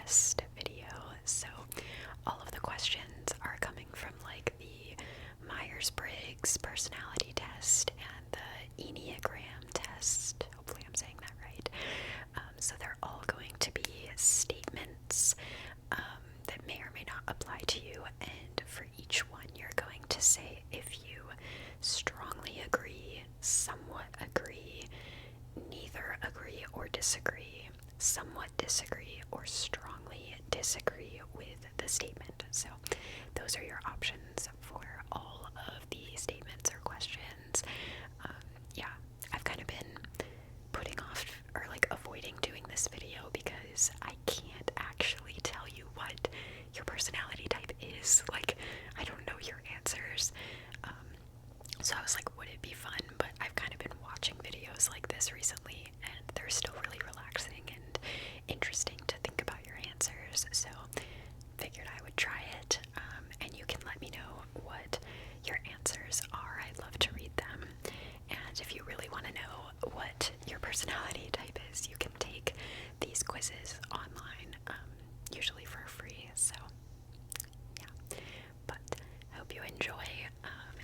test video. So all of the questions are coming from like the Myers-Briggs personality test and the Enneagram test. Hopefully I'm saying that right. So they're all going to be statements that may or may not apply to you, and for each one you're going to say if you strongly agree, somewhat agree, neither agree or disagree, somewhat disagree, or strongly disagree with the statement. So those are your options for all of the statements or questions. Yeah, I've kind of been putting off or like avoiding doing this video because I can't actually tell you what your personality type is. Like, I don't know your answers. So I was like, would it be fun? But I've kind of been watching videos like this recently, and they're still really relaxing and interesting to think about your answers. So figured I would try it, and you can let me know what your answers are. I'd love to read them. And if you really want to know what your personality type is, you can take these quizzes online, usually for free. So yeah, but I hope you enjoy,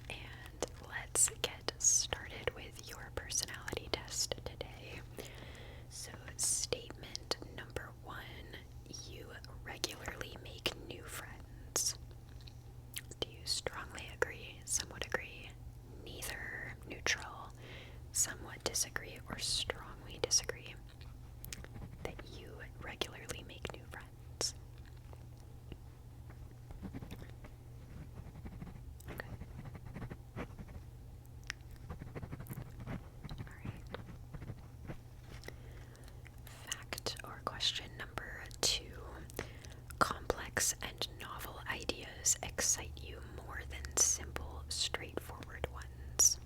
and let's get started with your personality test today. So statement number 1, you regularly make new friends. Do you strongly agree, somewhat agree, neither, neutral, somewhat disagree, or strongly disagree that you regularly make new friends? Okay. Alright. Fact or question number 2. Complex and novel ideas excite you more than simple, straightforward ones.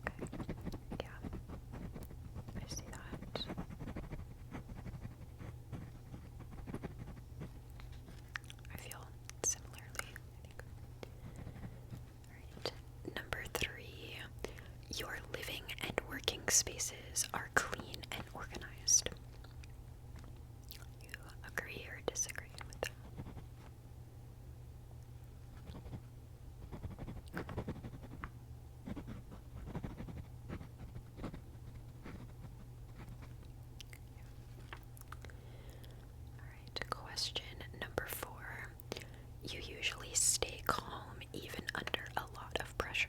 Okay, yeah, I see that. I feel similarly, I think. Alright, number 3, your living and working spaces are clean and organized. You agree or disagree with that? Alright, question number 4. You usually stay calm even under a lot of pressure.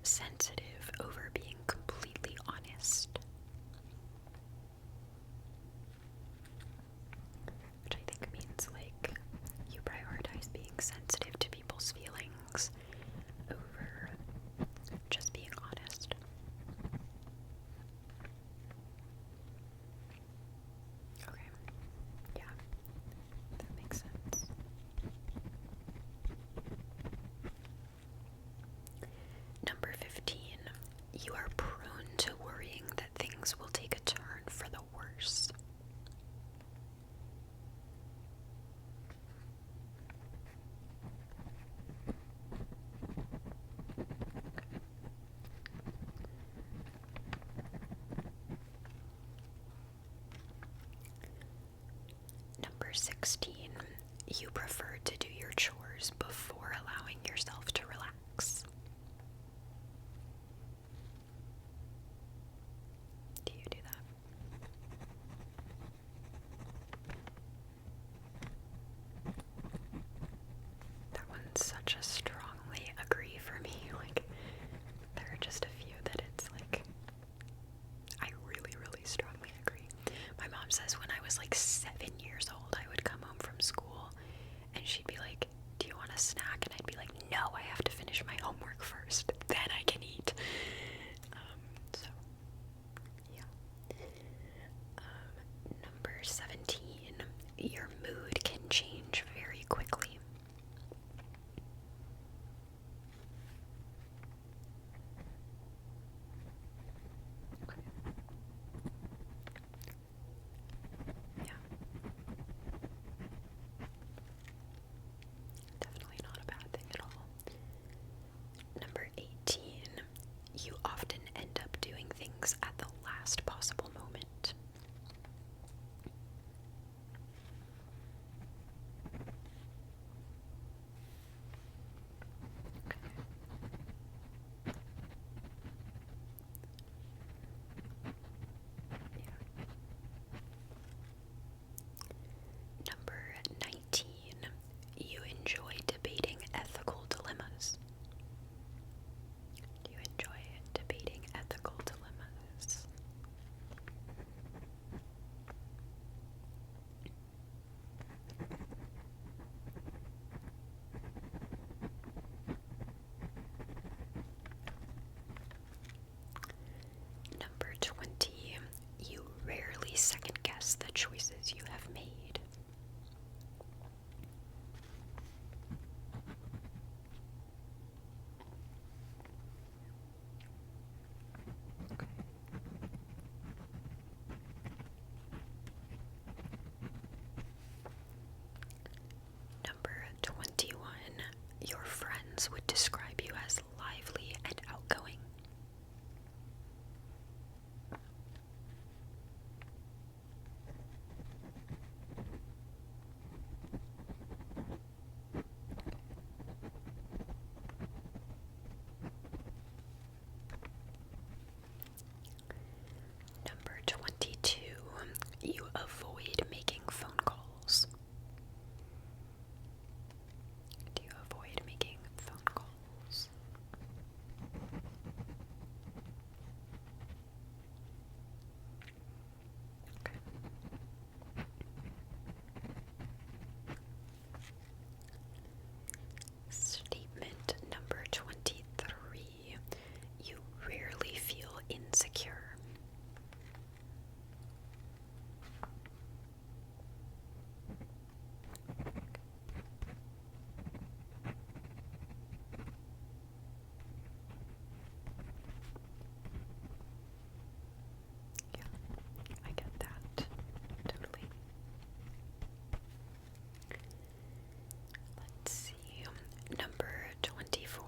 sensitive over being completely honest. Which I think means like you prioritize being sensitive to people's feelings over just being honest. Okay, yeah, that makes sense. Number 15, you are prone to worrying that things will take a turn for the worse. Number 16, you prefer to do your chores before allowing yourself to relax. Do you do that? That one's such a strongly agree for me. Like, there are just a few that it's like, I really, really strongly agree. My mom says when I was like 7 years old, I would come home from school and she'd be like, do you want a snack? And I'd be like, no, I have to finish my homework first, then I can eat. So, yeah. Number 17, your mood can change very quickly. Yeah. Definitely not a bad thing at all. Number 18, you often end up doing things at the last possible moment. Number 19, you enjoy debating ethical dilemmas. Do you enjoy debating ethical dilemmas? Number 20, you rarely second guess the choices you have made. Number 21, your friends would describe you as lively and outgoing. Number 22, you avoid making phone calls. Do you avoid making phone calls? Okay. Statement number 23, you rarely feel insecure. Yeah, I get that. Totally. Let's see. Number 24.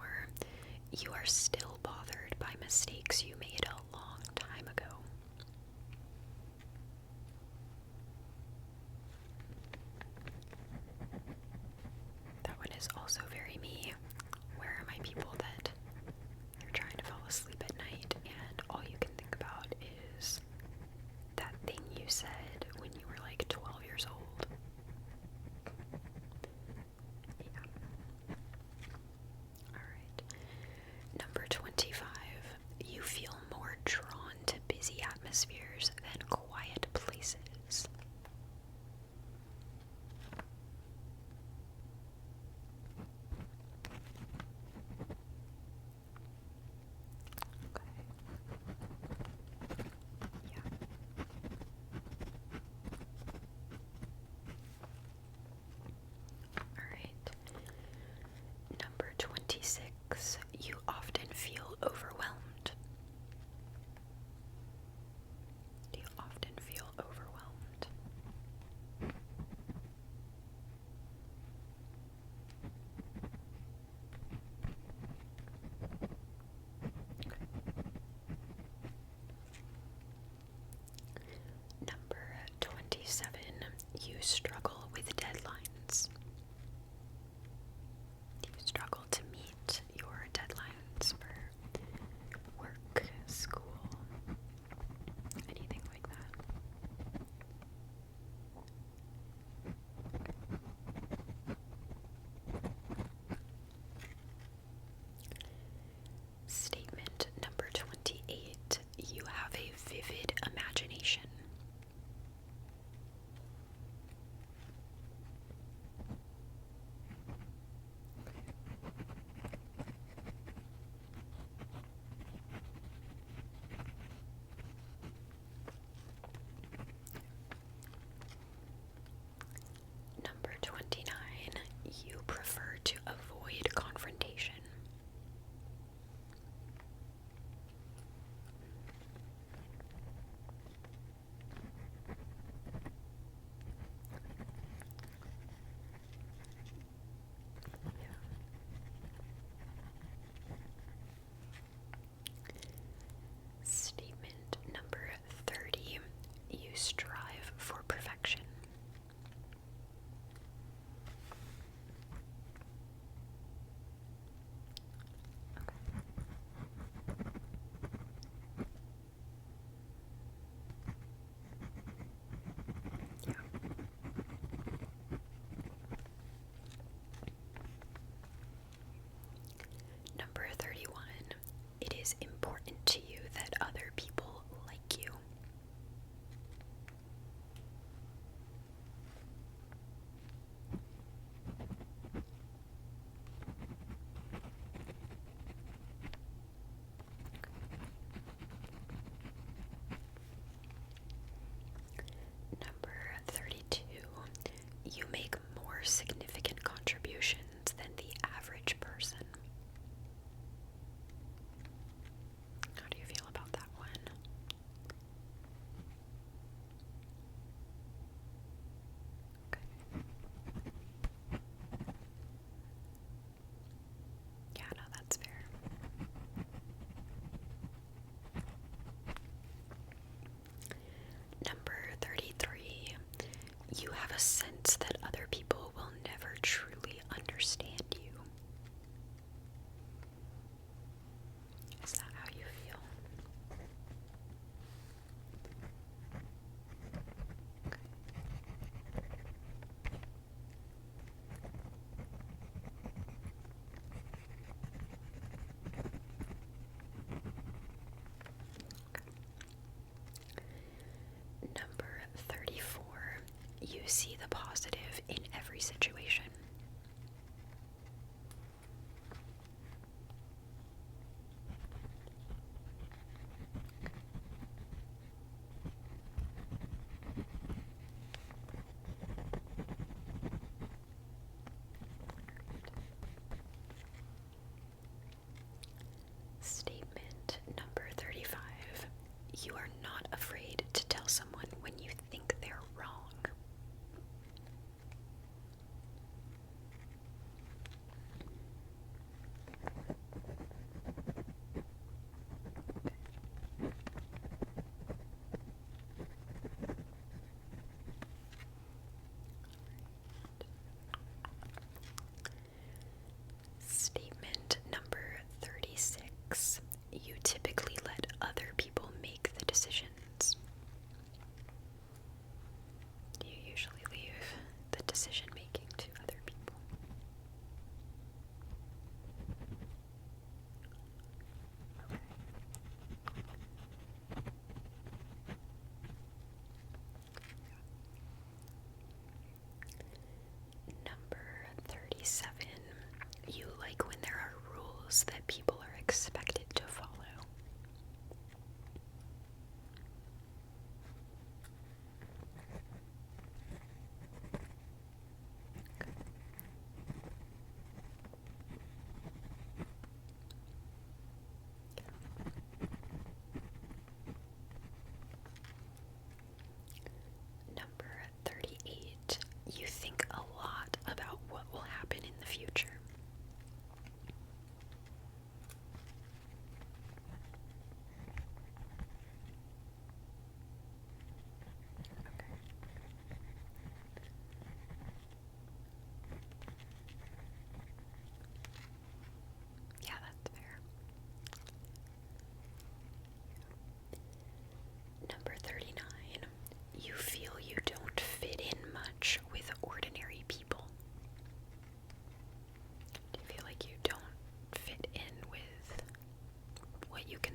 You are still bothered by mistakes you made a long time ago. That one is also very me. Where are my people that you're trying to fall asleep at night and all you can think about is that thing you said when you were like 12 years old? Yeah. Alright. Number 25.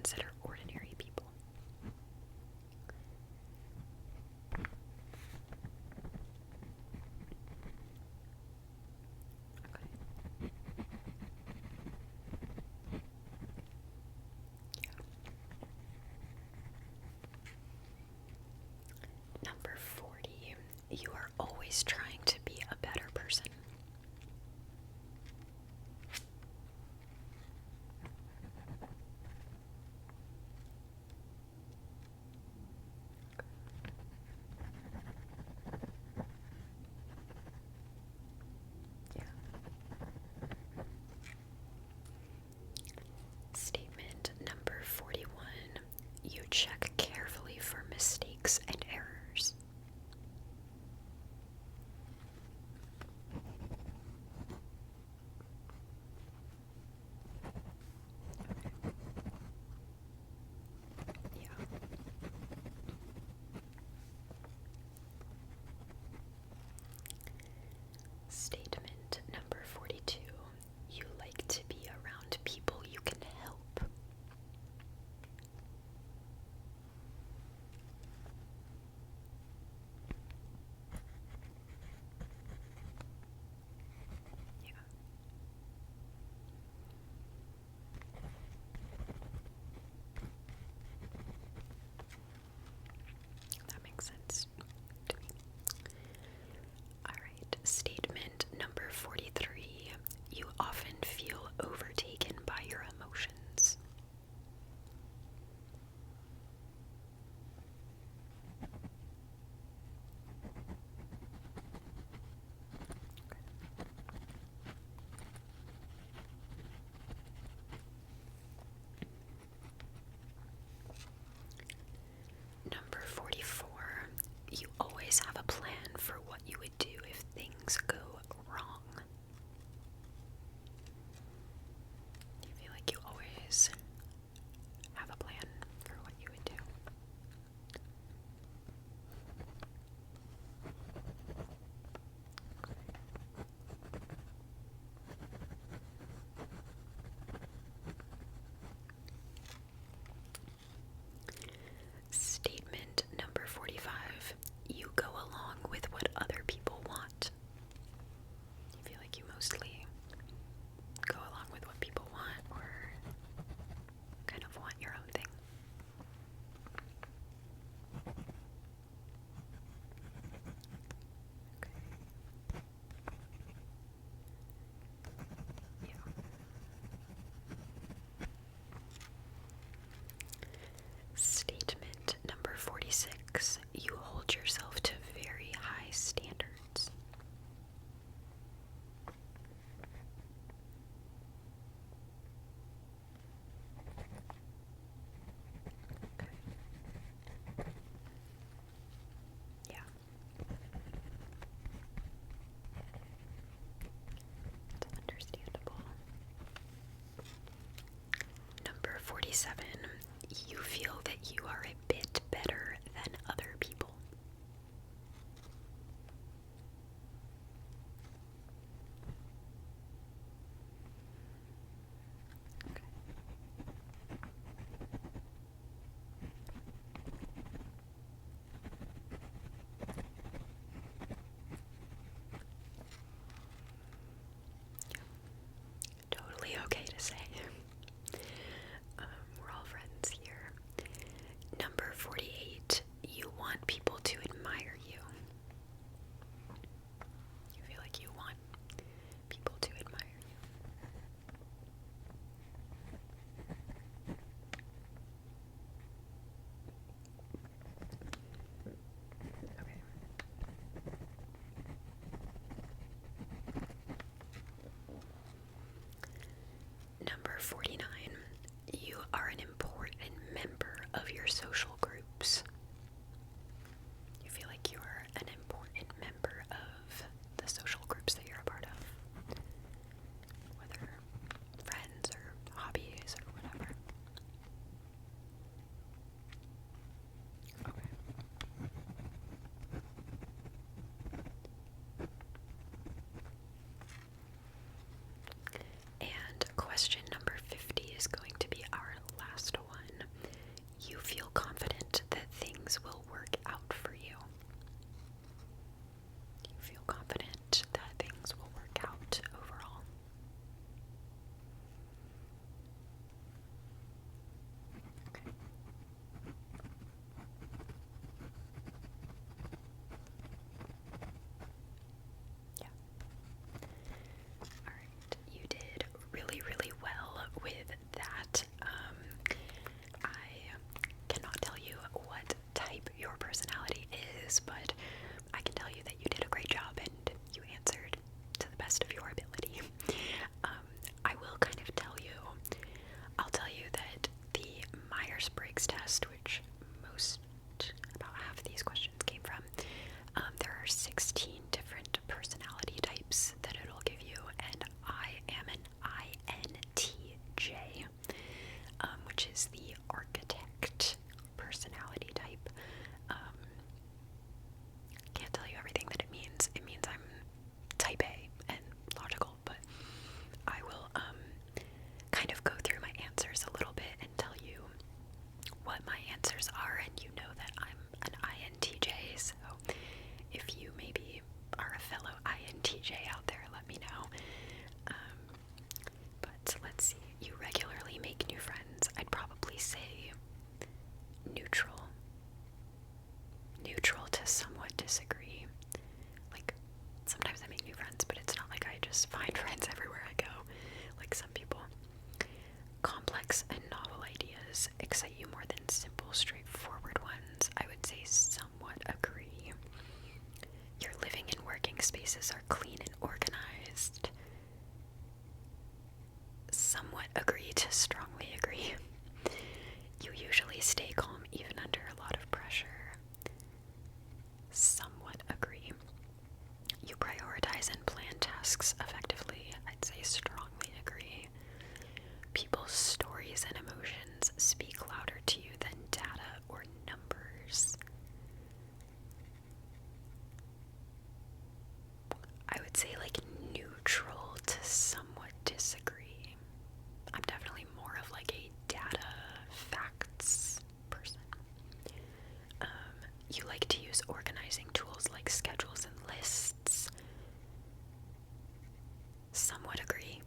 consider ordinary people? Okay. Yeah. Number 40. You are always trying to be a better person. Yeah. Statement number 41. You check carefully for mistakes and errors. Yeah. Statement number 42. You like to be around people you can help. Yeah. That makes sense to me. Alright, statement number 43. You often feel overtaken by your emotions. Number 44. You always have a plan for what you would do if things go wrong. You feel like you always have a plan for what you would do. Statement number 45. You go along with what other people want. You feel like you mostly go along with what people want or kind of want your own thing. Okay. Yeah. Statement number 46. You hold yourself to very high standards. Okay. Yeah. It's understandable. Number 47. You feel that you are a bit better than other people. Okay. Totally okay to say. We're all friends here. Number 48. You want people to admire you. You feel like you want people to admire you. Okay. Number 49. You are an important member of your social groups. You feel like you are an important member of the social groups that you're a part of. Whether friends or hobbies or whatever. Okay. And question number 50 is going to be our last one. Myers-Briggs test, which about half of these questions came from. There are 16 different personality types that it'll give you, and I am an INTJ, which is the architect personality type. Can't tell you everything that it means. It means I'm type A and logical, but I will kind of go through my answers a little bit and tell you what my answers are, and you know that I'm an INTJ, so if you maybe are a fellow INTJ out there, let me know. But let's see, you regularly make new friends. I'd probably say neutral. Neutral to somewhat disagree. Like, sometimes I make new friends, but it's not like I just find friends everywhere I go, like some people. Complex and novel ideas excite you more than simple, straightforward ones. I would say somewhat agree. Your living and working spaces are clean and organized. Somewhat agree to strongly agree. You usually stay calm even under a lot of pressure. Somewhat agree. You prioritize and plan tasks effectively. I'd say strongly agree. People's stories and emotions speak louder to you than data or numbers. I would say like neutral to somewhat disagree. I'm definitely more of like a data facts person. You like to use organizing tools like schedules and lists. Somewhat agree.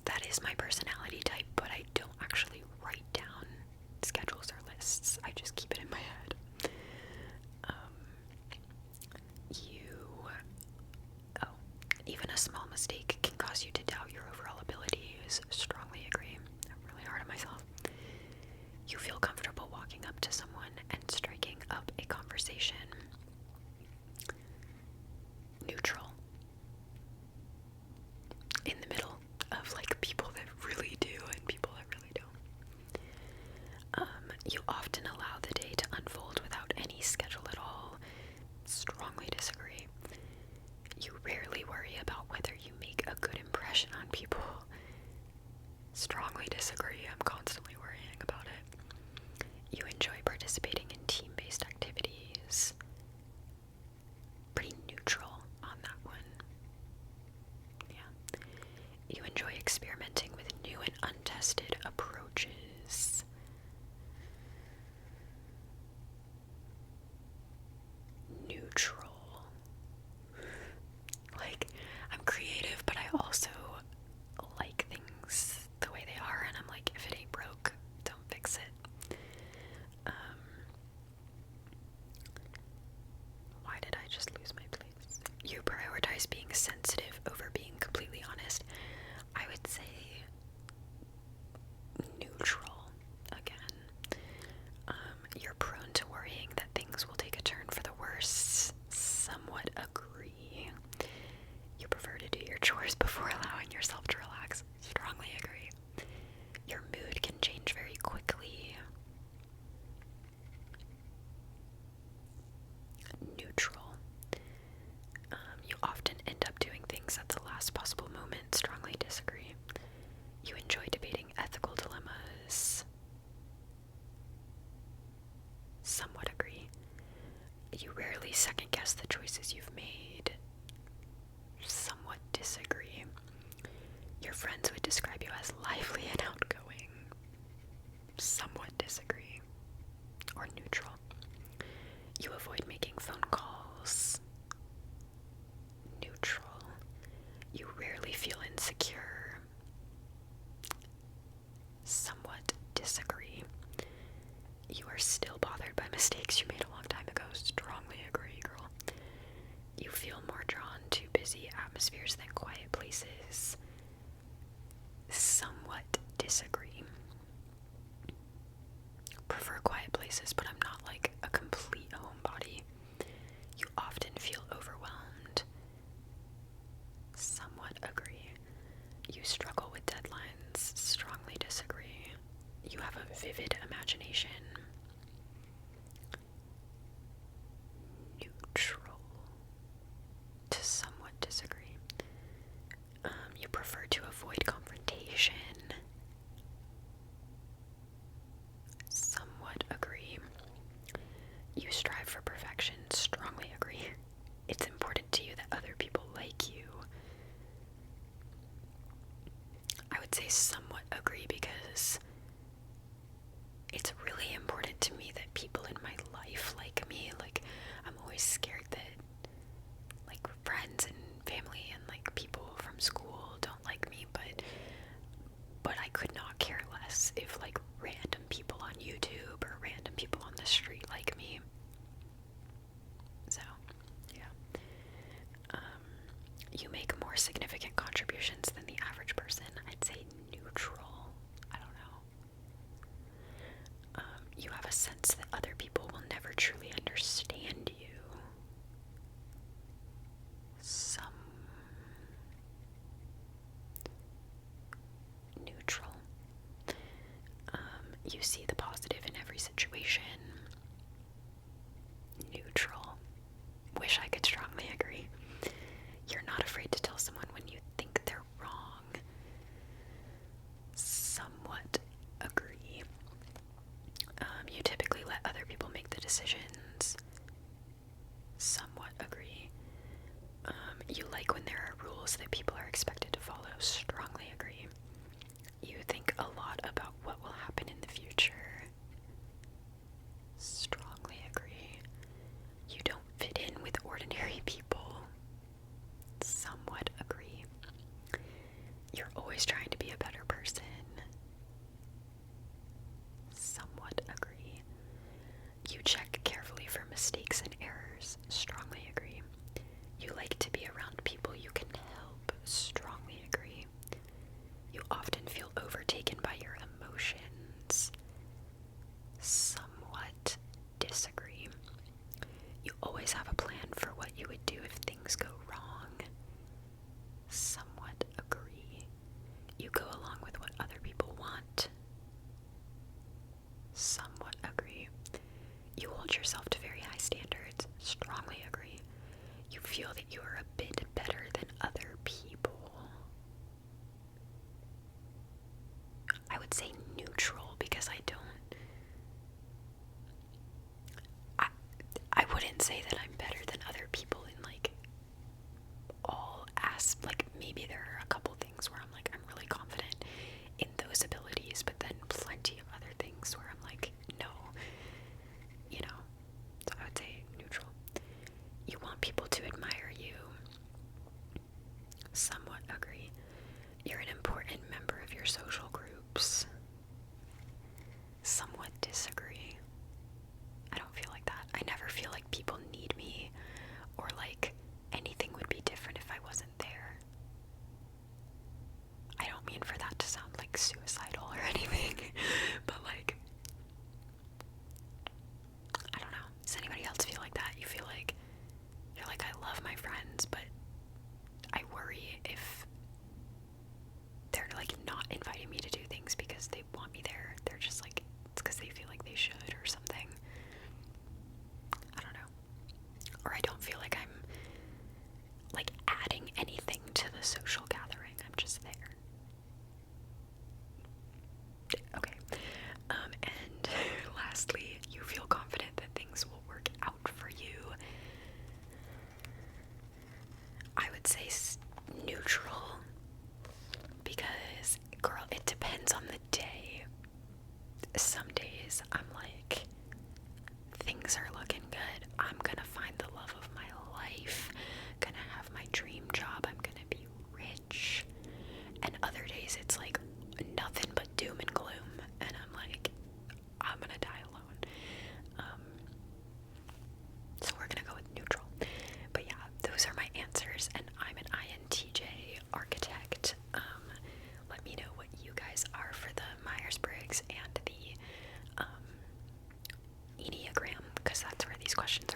That is my personality type, but I don't actually write down schedules or lists. I just keep it in my head. Even a small mistake can cause you to doubt your overall abilities. Strongly agree. I'm really hard on myself. You feel comfortable walking up to someone and striking up a conversation. Neutral. In the middle of like people that really do and people that really don't. You often allow the day to unfold without any schedule at all. Strongly disagree. You rarely worry about whether you make a good impression on people. Strongly disagree. I'm constantly worrying about it. You enjoy participating in team-based activities. Pretty neutral on that one. Yeah. You enjoy experimenting with new and untested approaches. Neutral. Like, I'm creative, but I also like things the way they are, and I'm like, if it ain't broke, don't fix it. Why did I just lose my place? You prioritize being sensitive over being completely honest. I would say neutral again. You're prone to worrying that things will take a turn for the worse. Somewhat agree. You prefer to do your chores before allowing yourself to relax. Strongly agree. Your mood can change very quickly. Neutral. You often end up doing things at the last possible moment. Strongly disagree. You enjoy debating ethical dilemmas. Somewhat agree. You rarely second guess the choices you've made. Somewhat disagree. Your friends would describe you as lively and outgoing. Somewhat disagree. Or neutral. You avoid making phone calls. Neutral. You rarely feel insecure. Somewhat disagree. You are still bothered by mistakes you made a long time ago. Strongly agree, girl. You feel more drawn to busy atmospheres than quiet places. Somewhat disagree. Prefer quiet places, but I'm not like a complete homebody. You often feel overwhelmed. Somewhat agree. You struggle with deadlines. Strongly disagree. You have a vivid imagination. You have a sense that other people will never truly understand you. Some neutral. You see the positive in every situation. Neutral. Wish I could strongly agree. You're not afraid to tell someone when you think they're wrong. Somewhat agree. You typically let other people make the decisions. Somewhat agree. You like when there are rules that people are expected to follow. Strongly agree. You think a lot about what will happen in the future. Strongly agree. You don't fit in with ordinary people. Somewhat agree. You're always trying to be a better person. Somewhat agree. You check carefully for mistakes and errors. Strongly agree. You like to be around people you can help. Strongly agree. You often feel overtaken by your emotions. Somewhat disagree. You always have a plan for what you would do if things go wrong. Somewhat agree. You go along with what other people want. Somewhat agree. You hold yourself to very high standards. Strongly agree. You feel that you are a bit better than other people. I would say neutral because I wouldn't say that I'm better than other people in like like maybe there are a couple things where I'm like I'm really confident in those abilities, but then plenty of other things where I'm like no, you know. So I would say neutral. You want people to admire you. Somewhat agree. You're an important member of your social groups. Somewhat disagree. I don't feel like that. I never feel like people need me or like anything would be different if I wasn't there. I don't mean for that to sound like suicidal or anything, but like, I don't know. Does anybody else feel like that? You feel like, you're like, I love my friends, but I worry if they're like not inviting me to do things because they want me there. They're just like, it's because they feel like they should or something. I don't know. Or I don't feel like I'm like adding anything to the social gathering. I'm just there. Okay. And lastly, you feel confident that things will work out for you. I would say neutral because, girl, it depends on the day. Some days I'm like, things are looking good. I'm gonna find the love of my life. Gonna have my dream job. I'm gonna be rich. And other days it's like nothing but doom and gloom. And I'm like, I'm gonna die alone. So we're gonna go with neutral. But yeah, those are my answers. And I'm an INTJ architect. Let me know what you guys are for the Myers-Briggs and the Enneagram, because that's where these questions